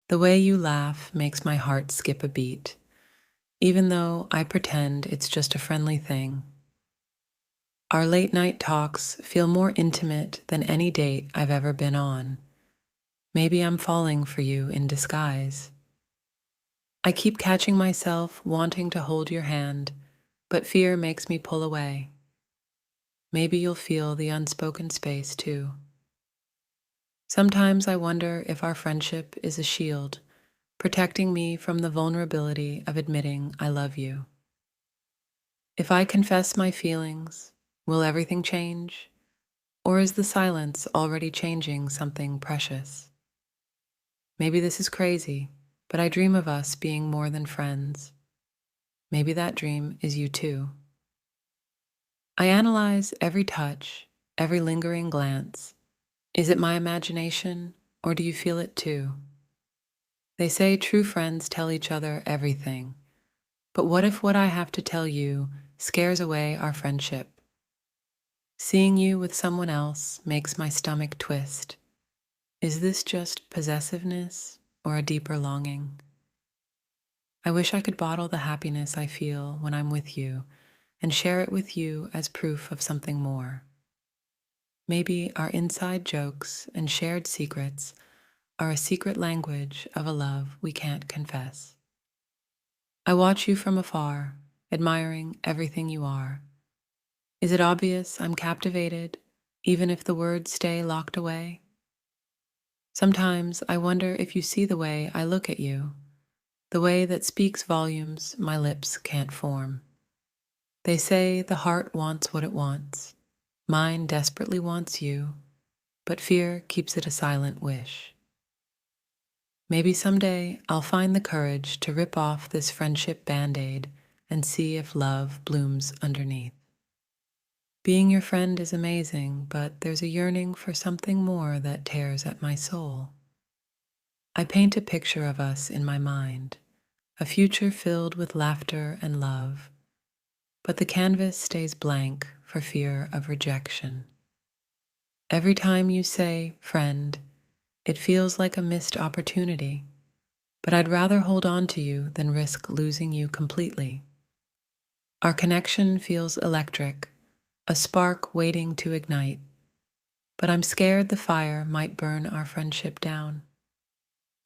The way you laugh makes my heart skip a beat, even though I pretend it's just a friendly thing. Our late night talks feel more intimate than any date I've ever been on. Maybe I'm falling for you in disguise. I keep catching myself wanting to hold your hand, but fear makes me pull away. Maybe you'll feel the unspoken space too. Sometimes I wonder if our friendship is a shield, protecting me from the vulnerability of admitting I love you. If I confess my feelings, will everything change? Or is the silence already changing something precious? Maybe this is crazy, but I dream of us being more than friends. Maybe that dream is you too. I analyze every touch, every lingering glance. Is it my imagination, or do you feel it too? They say true friends tell each other everything, but what if what I have to tell you scares away our friendship? Seeing you with someone else makes my stomach twist. Is this just possessiveness or a deeper longing? I wish I could bottle the happiness I feel when I'm with you and share it with you as proof of something more. Maybe our inside jokes and shared secrets are a secret language of a love we can't confess. I watch you from afar, admiring everything you are. Is it obvious I'm captivated, even if the words stay locked away? Sometimes I wonder if you see the way I look at you, the way that speaks volumes my lips can't form. They say the heart wants what it wants. Mine desperately wants you, but fear keeps it a silent wish. Maybe someday I'll find the courage to rip off this friendship band-aid and see if love blooms underneath. Being your friend is amazing, but there's a yearning for something more that tears at my soul. I paint a picture of us in my mind, a future filled with laughter and love, but the canvas stays blank for fear of rejection. Every time you say, friend, it feels like a missed opportunity, but I'd rather hold on to you than risk losing you completely. Our connection feels electric, a spark waiting to ignite, but I'm scared the fire might burn our friendship down.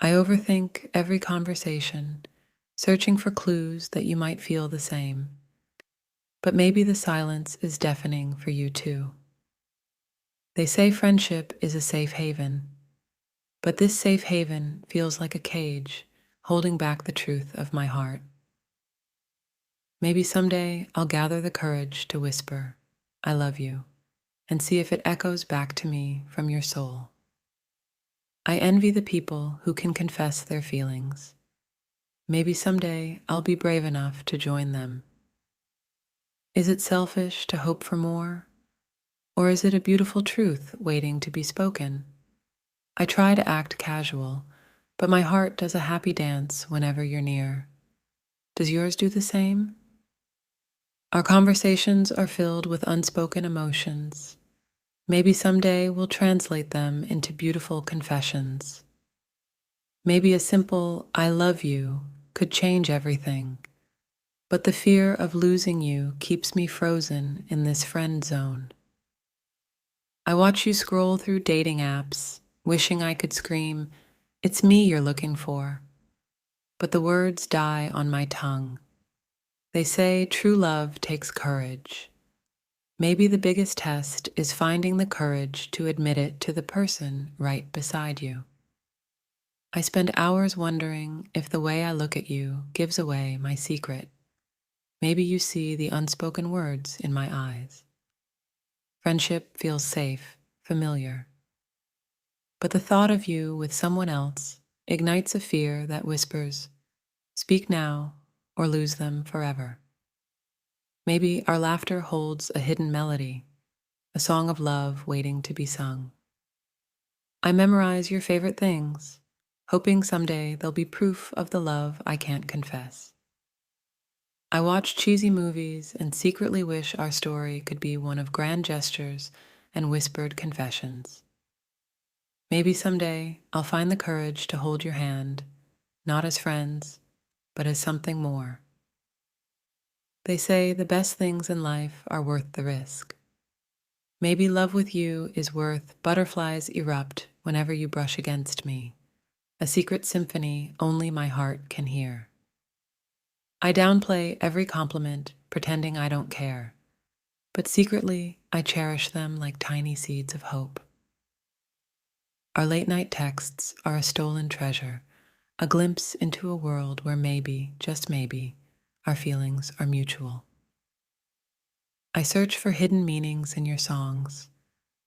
I overthink every conversation, searching for clues that you might feel the same. But maybe the silence is deafening for you too. They say friendship is a safe haven, but this safe haven feels like a cage holding back the truth of my heart. Maybe someday I'll gather the courage to whisper, I love you, and see if it echoes back to me from your soul. I envy the people who can confess their feelings. Maybe someday I'll be brave enough to join them. Is it selfish to hope for more? Or is it a beautiful truth waiting to be spoken? I try to act casual, but my heart does a happy dance whenever you're near. Does yours do the same? Our conversations are filled with unspoken emotions. Maybe someday we'll translate them into beautiful confessions. Maybe a simple I love you could change everything, but the fear of losing you keeps me frozen in this friend zone. I watch you scroll through dating apps, wishing I could scream, it's me you're looking for. But the words die on my tongue. They say true love takes courage. Maybe the biggest test is finding the courage to admit it to the person right beside you. I spend hours wondering if the way I look at you gives away my secret. Maybe you see the unspoken words in my eyes. Friendship feels safe, familiar. But the thought of you with someone else ignites a fear that whispers, speak now or lose them forever. Maybe our laughter holds a hidden melody, a song of love waiting to be sung. I memorize your favorite things, hoping someday they'll be proof of the love I can't confess. I watch cheesy movies and secretly wish our story could be one of grand gestures and whispered confessions. Maybe someday I'll find the courage to hold your hand, not as friends, but as something more. They say the best things in life are worth the risk. Maybe love with you is worth butterflies erupt whenever you brush against me, a secret symphony only my heart can hear. I downplay every compliment, pretending I don't care, but secretly I cherish them like tiny seeds of hope. Our late night texts are a stolen treasure, a glimpse into a world where maybe, just maybe, our feelings are mutual. I search for hidden meanings in your songs,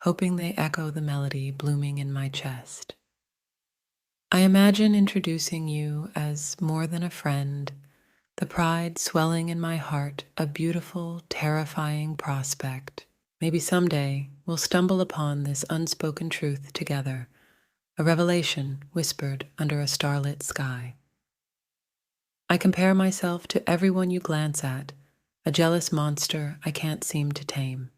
hoping they echo the melody blooming in my chest. I imagine introducing you as more than a friend, the pride swelling in my heart, a beautiful, terrifying prospect. Maybe someday we'll stumble upon this unspoken truth together, a revelation whispered under a starlit sky. I compare myself to everyone you glance at, a jealous monster I can't seem to tame.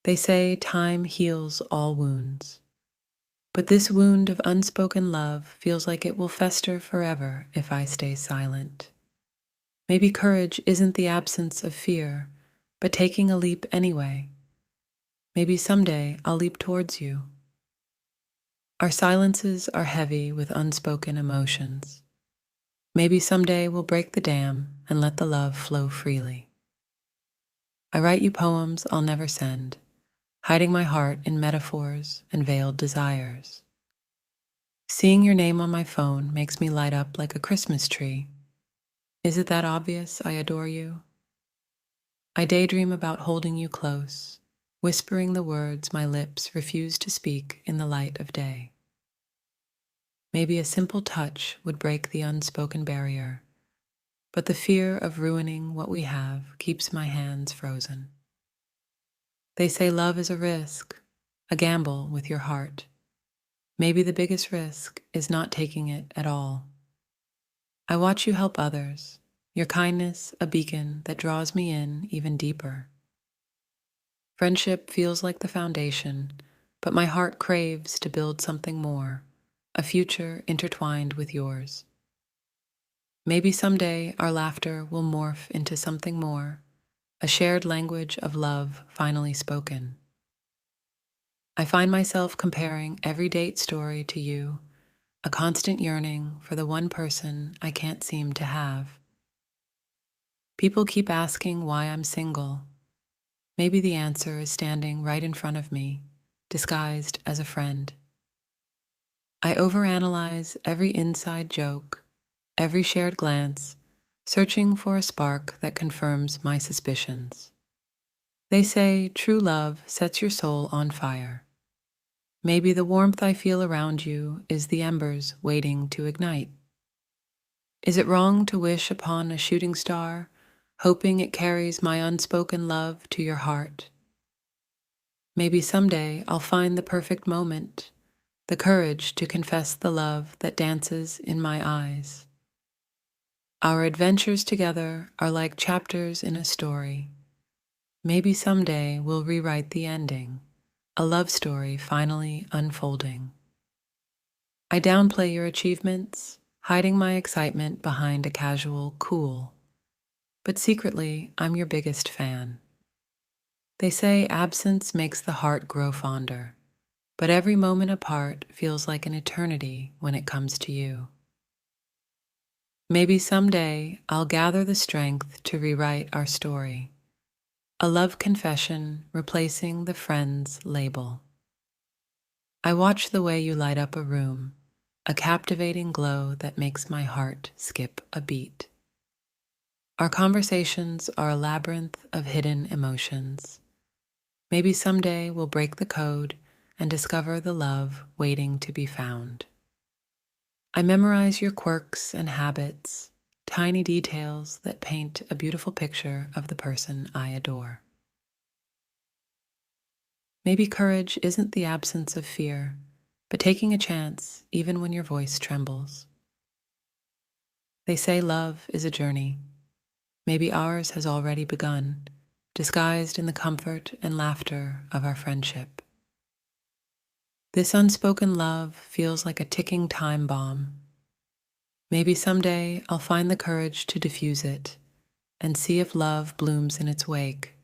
They say time heals all wounds, but this wound of unspoken love feels like it will fester forever if I stay silent. Maybe courage isn't the absence of fear, but taking a leap anyway. Maybe someday I'll leap towards you. Our silences are heavy with unspoken emotions. Maybe someday we'll break the dam and let the love flow freely. I write you poems I'll never send, hiding my heart in metaphors and veiled desires. Seeing your name on my phone makes me light up like a Christmas tree. Is it that obvious I adore you? I daydream about holding you close, whispering the words my lips refuse to speak in the light of day. Maybe a simple touch would break the unspoken barrier, but the fear of ruining what we have keeps my hands frozen. They say love is a risk, a gamble with your heart. Maybe the biggest risk is not taking it at all. I watch you help others, your kindness a beacon that draws me in even deeper. Friendship feels like the foundation, but my heart craves to build something more, a future intertwined with yours. Maybe someday our laughter will morph into something more, a shared language of love finally spoken. I find myself comparing every date story to you, a constant yearning for the one person I can't seem to have. People keep asking why I'm single. Maybe the answer is standing right in front of me, disguised as a friend. I overanalyze every inside joke, every shared glance, searching for a spark that confirms my suspicions. They say true love sets your soul on fire. Maybe the warmth I feel around you is the embers waiting to ignite. Is it wrong to wish upon a shooting star, hoping it carries my unspoken love to your heart? Maybe someday I'll find the perfect moment, the courage to confess the love that dances in my eyes. Our adventures together are like chapters in a story. Maybe someday we'll rewrite the ending, a love story finally unfolding. I downplay your achievements, hiding my excitement behind a casual cool. But secretly, I'm your biggest fan. They say absence makes the heart grow fonder, but every moment apart feels like an eternity when it comes to you. Maybe someday I'll gather the strength to rewrite our story, a love confession replacing the friends label. I watch the way you light up a room, a captivating glow that makes my heart skip a beat. Our conversations are a labyrinth of hidden emotions. Maybe someday we'll break the code and discover the love waiting to be found. I memorize your quirks and habits, tiny details that paint a beautiful picture of the person I adore. Maybe courage isn't the absence of fear, but taking a chance even when your voice trembles. They say love is a journey. Maybe ours has already begun, disguised in the comfort and laughter of our friendship. This unspoken love feels like a ticking time bomb. Maybe someday I'll find the courage to diffuse it and see if love blooms in its wake.